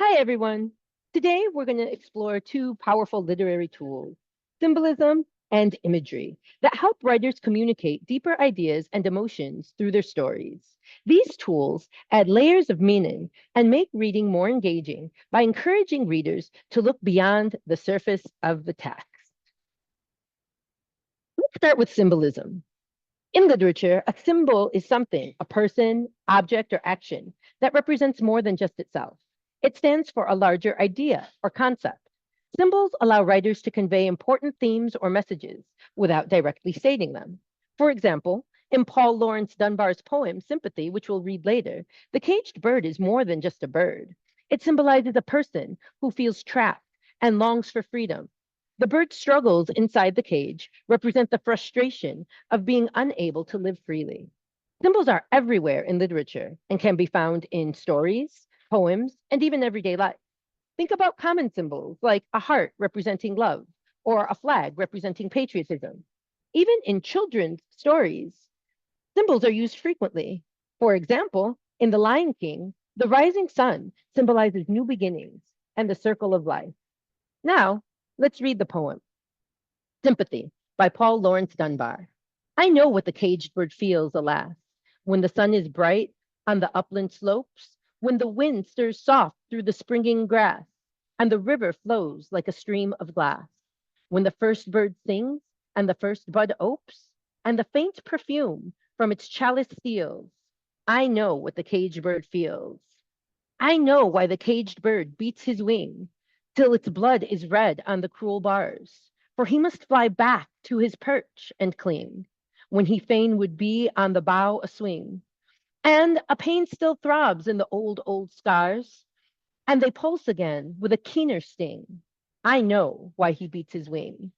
Hi, everyone. Today, we're going to explore two powerful literary tools, symbolism and imagery, that help writers communicate deeper ideas and emotions through their stories. These tools add layers of meaning and make reading more engaging by encouraging readers to look beyond the surface of the text. Let's start with symbolism. In literature, a symbol is something, a person, object, or action that represents more than just itself. It stands for a larger idea or concept. Symbols allow writers to convey important themes or messages without directly stating them. For example, in Paul Laurence Dunbar's poem, Sympathy, which we'll read later, the caged bird is more than just a bird. It symbolizes a person who feels trapped and longs for freedom. The bird's struggles inside the cage represent the frustration of being unable to live freely. Symbols are everywhere in literature and can be found in stories, poems, and even everyday life. Think about common symbols like a heart representing love or a flag representing patriotism. Even in children's stories, symbols are used frequently. For example, in The Lion King, the rising sun symbolizes new beginnings and the circle of life. Now, let's read the poem. Sympathy by Paul Laurence Dunbar. I know what the caged bird feels, alas, when the sun is bright on the upland slopes, when the wind stirs soft through the springing grass, and the river flows like a stream of glass, when the first bird sings and the first bud opes, and the faint perfume from its chalice steals. I know what the caged bird feels. I know why the caged bird beats his wing till its blood is red on the cruel bars. For he must fly back to his perch and cling, when he fain would be on the bough a swing. And a pain still throbs in the old scars, and they pulse again with a keener sting. I know why he beats his wing.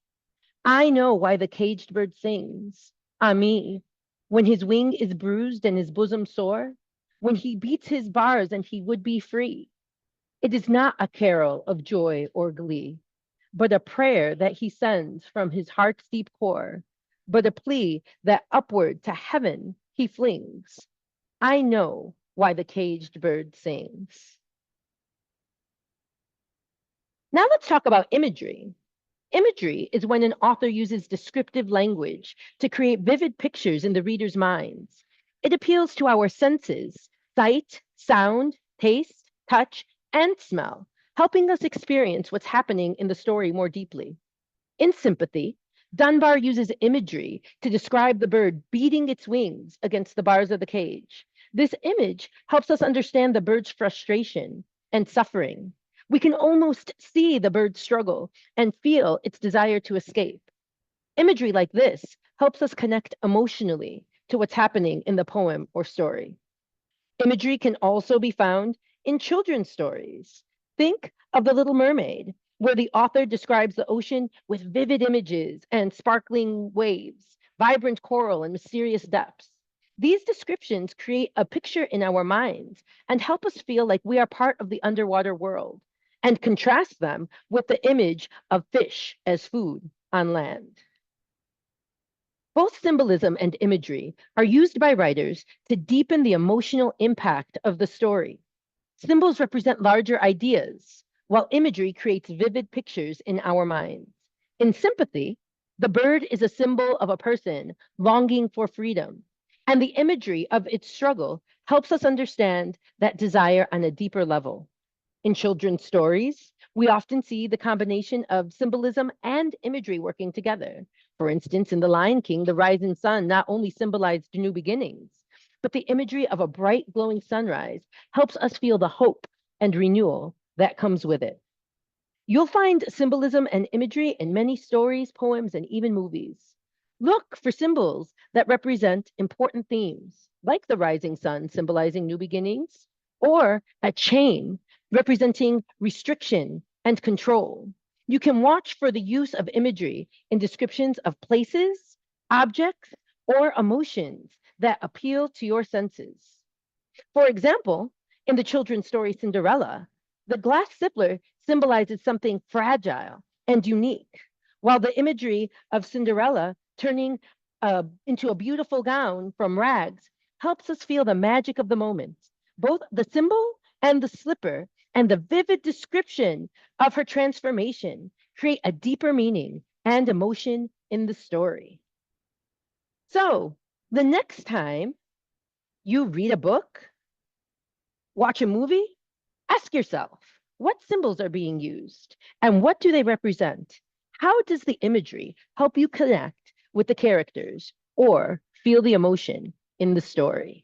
I know why the caged bird sings. Ah me, when his wing is bruised and his bosom sore, when he beats his bars and he would be free. It is not a carol of joy or glee, but a prayer that he sends from his heart's deep core, but a plea that upward to heaven he flings. I know why the caged bird sings. Now let's talk about imagery. Imagery is when an author uses descriptive language to create vivid pictures in the reader's minds. It appeals to our senses, sight, sound, taste, touch, and smell, helping us experience what's happening in the story more deeply. In Sympathy, Dunbar uses imagery to describe the bird beating its wings against the bars of the cage. This image helps us understand the bird's frustration and suffering. We can almost see the bird's struggle and feel its desire to escape. Imagery like this helps us connect emotionally to what's happening in the poem or story. Imagery can also be found in children's stories. Think of The Little Mermaid, where the author describes the ocean with vivid images and sparkling waves, vibrant coral, and mysterious depths. These descriptions create a picture in our minds and help us feel like we are part of the underwater world, and contrast them with the image of fish as food on land. Both symbolism and imagery are used by writers to deepen the emotional impact of the story. Symbols represent larger ideas, while imagery creates vivid pictures in our minds. In Sympathy, the bird is a symbol of a person longing for freedom, and the imagery of its struggle helps us understand that desire on a deeper level. In children's stories, we often see the combination of symbolism and imagery working together. For instance, in The Lion King, the rising sun not only symbolized new beginnings, but the imagery of a bright, glowing sunrise helps us feel the hope and renewal that comes with it. You'll find symbolism and imagery in many stories, poems, and even movies. Look for symbols that represent important themes, like the rising sun symbolizing new beginnings, or a chain representing restriction and control. You can watch for the use of imagery in descriptions of places, objects, or emotions that appeal to your senses. For example, in the children's story Cinderella, the glass slipper symbolizes something fragile and unique, while the imagery of Cinderella turning into a beautiful gown from rags helps us feel the magic of the moment. Both the symbol and the slipper and the vivid description of her transformation create a deeper meaning and emotion in the story. So, the next time you read a book, watch a movie, ask yourself, what symbols are being used and what do they represent? How does the imagery help you connect with the characters or feel the emotion in the story?